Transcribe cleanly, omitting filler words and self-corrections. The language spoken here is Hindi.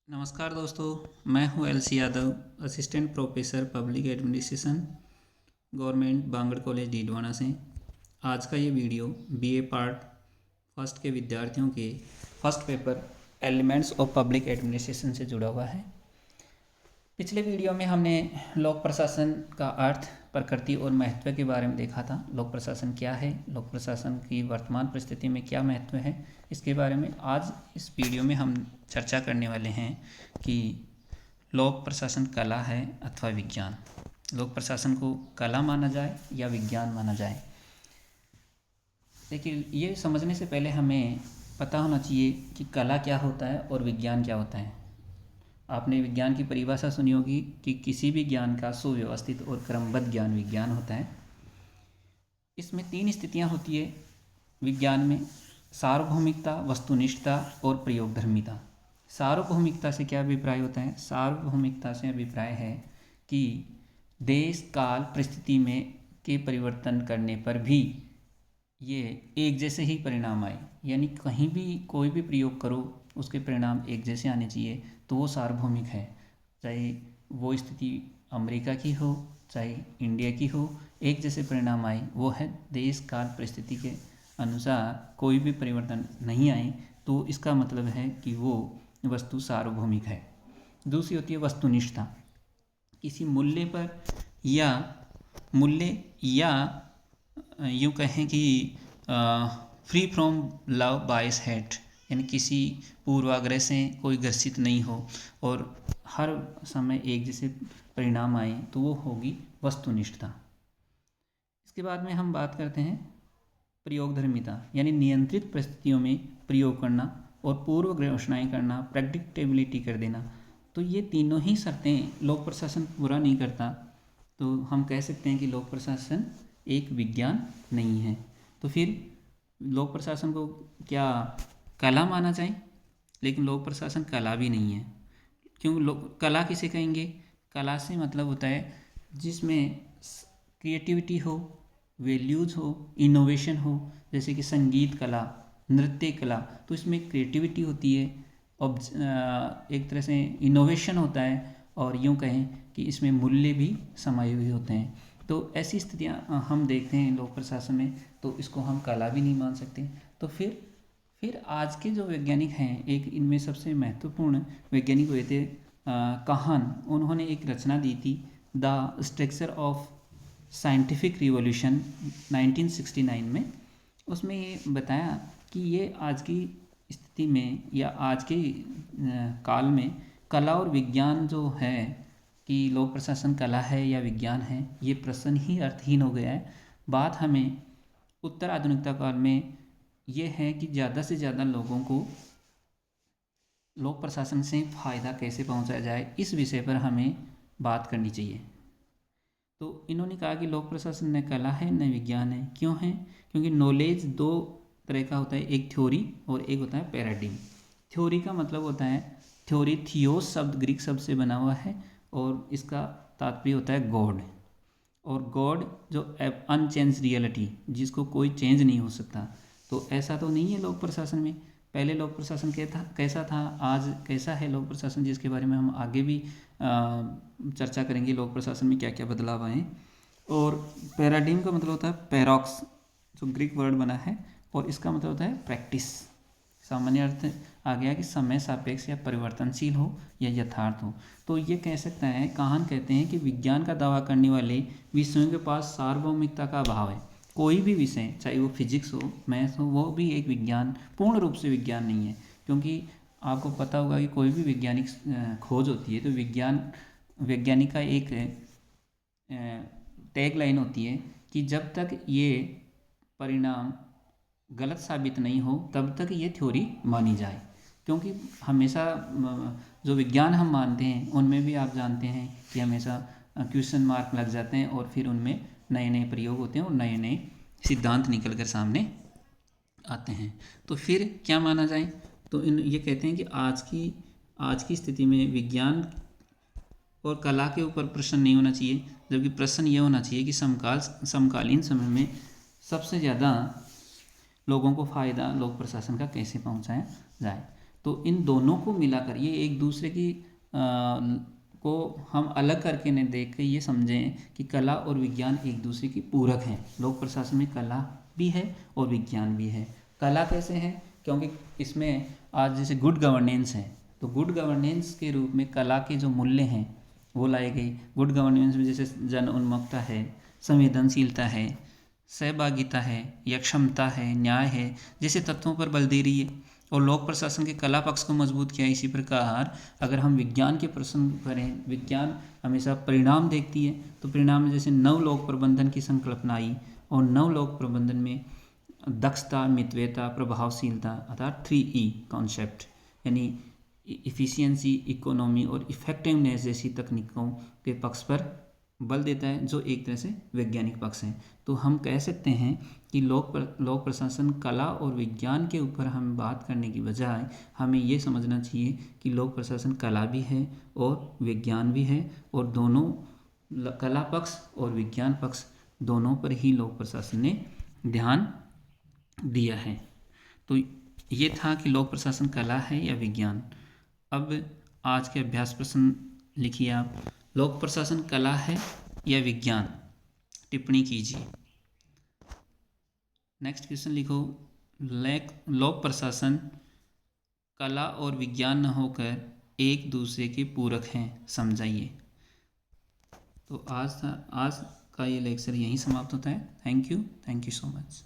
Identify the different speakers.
Speaker 1: नमस्कार दोस्तों, मैं हूं LC Yadav, assistant professor public administration, government Bangar college Didwana से। आज का ये वीडियो बीए पार्ट फर्स्ट के विद्यार्थियों के first paper elements of public administration से जुड़ा हुआ है। पिछले वीडियो में हमने लोक प्रशासन का अर्थ, प्रकृति और महत्व के बारे में देखा था। लोक प्रशासन क्या है, लोक प्रशासन की वर्तमान परिस्थिति में क्या महत्व है, इसके बारे में आज इस वीडियो में हम चर्चा करने वाले हैं कि लोक प्रशासन कला है अथवा विज्ञान। लोक प्रशासन को कला माना जाए या विज्ञान माना जाए। देखिए, ये समझने से पहले हमें पता होना चाहिए कि कला क्या होता है और विज्ञान क्या होता है। आपने विज्ञान की परिभाषा सुनी होगी कि किसी भी ज्ञान का सुव्यवस्थित और क्रमबद्ध ज्ञान विज्ञान होता है। इसमें 3 स्थितियां होती है विज्ञान में: सार्वभौमिकता, वस्तुनिष्ठता और प्रयोगधर्मिता। सार्वभौमिकता से क्या अभिप्राय होता है? सार्वभौमिकता से अभिप्राय है कि देश काल परिस्थिति में के परिवर्तन करने पर भी ये एक जैसे ही परिणाम आए, यानी कहीं भी कोई भी प्रयोग करो उसके परिणाम एक जैसे आने चाहिए, तो वो सार्वभौमिक है। चाहे वो स्थिति अमेरिका की हो, चाहे इंडिया की हो, एक जैसे परिणाम आए, वो है देश काल परिस्थिति के अनुसार कोई भी परिवर्तन नहीं आए तो इसका मतलब है कि वो वस्तु सार्वभौमिक है। दूसरी होती है वस्तुनिष्ठता। किसी मूल्य या यूँ कहें कि free from love bias hate, यानी किसी पूर्वाग्रह से कोई ग्रसित नहीं हो और हर समय एक जैसे परिणाम आए, तो वो होगी वस्तुनिष्ठता। इसके बाद में हम बात करते हैं प्रयोगधर्मिता, यानी नियंत्रित परिस्थितियों में प्रयोग करना और पूर्व घोषणाएँ करना, प्रेडिक्टेबिलिटी कर देना। तो ये तीनों ही शर्तें लोक प्रशासन पूरा नहीं करता तो हम कह सकते हैं कि लोक प्रशासन एक विज्ञान नहीं है। तो फिर लोक प्रशासन को क्या कला माना जाए? लेकिन लोक प्रशासन कला भी नहीं है। क्यों कला किसे कहेंगे? कला से मतलब होता है जिसमें क्रिएटिविटी हो, वैल्यूज़ हो, इनोवेशन हो। जैसे कि संगीत कला, नृत्य कला, तो इसमें क्रिएटिविटी होती है और एक तरह से इनोवेशन होता है, और यूँ कहें कि इसमें मूल्य भी समाये हुए होते हैं। तो ऐसी स्थितियाँ हम देखते हैं लोक प्रशासन में, तो इसको हम कला भी नहीं मान सकते। तो फिर आज के जो वैज्ञानिक हैं, एक इनमें सबसे महत्वपूर्ण वैज्ञानिक हुए थे काहन। उन्होंने एक रचना दी थी, the structure of scientific revolution 1969 में। उसमें ये बताया कि ये आज की स्थिति में या आज के काल में कला और विज्ञान जो है, कि लोक प्रशासन कला है या विज्ञान है, ये प्रश्न ही अर्थहीन हो गया है। बात हमें उत्तर आधुनिकता काल में ये है कि ज़्यादा से ज़्यादा लोगों को लोक प्रशासन से फ़ायदा कैसे पहुंचाया जाए, इस विषय पर हमें बात करनी चाहिए। तो इन्होंने कहा कि लोक प्रशासन न कला है न विज्ञान है। क्यों है? क्योंकि नॉलेज 2 तरह का होता है, एक थ्योरी और एक होता है पैराडिम। थ्योरी का मतलब होता है, थ्योरी थियोस शब्द ग्रीक शब्द से बना हुआ है और इसका तात्पर्य होता है गॉड। और गॉड जो अनचेंज रियलिटी, जिसको कोई चेंज नहीं हो सकता। तो ऐसा तो नहीं है लोक प्रशासन में। पहले लोक प्रशासन कैसा था, आज कैसा है लोक प्रशासन, जिसके बारे में हम आगे भी चर्चा करेंगे। लोक प्रशासन में क्या क्या बदलाव आए। और पैराडिम का मतलब होता है पैरोक्स, जो ग्रीक वर्ड बना है, और इसका मतलब होता है प्रैक्टिस। सामान्य अर्थ आ गया कि समय सापेक्ष या परिवर्तनशील हो या यथार्थ हो। तो ये कह सकता है, काहन कहते हैं कि विज्ञान का दावा करने वाले विषयों के पास सार्वभौमिकता का अभाव है। कोई भी विषय, चाहे वो फिजिक्स हो, मैथ हो, वो भी एक विज्ञान, पूर्ण रूप से विज्ञान नहीं है। क्योंकि आपको पता होगा कि कोई भी वैज्ञानिक खोज होती है तो वैज्ञानिक का एक टैग लाइन होती है कि जब तक ये परिणाम गलत साबित नहीं हो तब तक ये थ्योरी मानी जाए। क्योंकि हमेशा जो विज्ञान हम मानते हैं उनमें भी आप जानते हैं कि हमेशा क्वेश्चन मार्क लग जाते हैं और फिर उनमें नए नए प्रयोग होते हैं और नए नए सिद्धांत निकल कर सामने आते हैं। तो फिर क्या माना जाए? तो ये कहते हैं कि आज की स्थिति में विज्ञान और कला के ऊपर प्रश्न नहीं होना चाहिए, जबकि प्रश्न ये होना चाहिए कि समकालीन समय में सबसे ज़्यादा लोगों को फ़ायदा लोक प्रशासन का कैसे पहुंचाया जाए। तो इन दोनों को मिलाकर ये एक दूसरे की को हम अलग करके नहीं देख के ये समझें कि कला और विज्ञान एक दूसरे की पूरक हैं। लोक प्रशासन में कला भी है और विज्ञान भी है। कला कैसे है? क्योंकि इसमें आज जैसे गुड गवर्नेंस है, तो गुड गवर्नेंस के रूप में कला के जो मूल्य हैं वो लाए गए। गुड गवर्नेंस में जैसे जन उन्मुखता है, संवेदनशीलता है, सहभागिता है, या क्षमता है, न्याय है, जैसे तत्वों पर बल दे रही है। और लोक प्रशासन के कला पक्ष को मजबूत किया। इसी प्रकार अगर हम विज्ञान के प्रश्न करें, विज्ञान हमेशा परिणाम देखती है, तो परिणाम में जैसे नव लोक प्रबंधन की संकल्पना आई, और नव लोक प्रबंधन में दक्षता, मितव्यता, प्रभावशीलता अर्थात 3E कॉन्सेप्ट, यानी इफ़िशियंसी, इकोनॉमी और इफ़ेक्टिवनेस जैसी तकनीकों के पक्ष पर बल देता है, जो एक तरह से वैज्ञानिक पक्ष है। तो हम कह सकते हैं कि लोक प्रशासन कला और विज्ञान के ऊपर हम बात करने की बजाय हमें ये समझना चाहिए कि लोक प्रशासन कला भी है और विज्ञान भी है, और दोनों कला पक्ष और विज्ञान पक्ष दोनों पर ही लोक प्रशासन ने ध्यान दिया है। तो ये था कि लोक प्रशासन कला है या विज्ञान। अब आज के अभ्यास प्रश्न लिखिए आप। लोक प्रशासन कला है या विज्ञान? टिप्पणी कीजिए। नेक्स्ट क्वेश्चन लिखो, लोक प्रशासन कला और विज्ञान न होकर एक दूसरे के पूरक हैं, समझाइए। तो आज का ये लेक्चर यहीं समाप्त होता है। Thank you so much.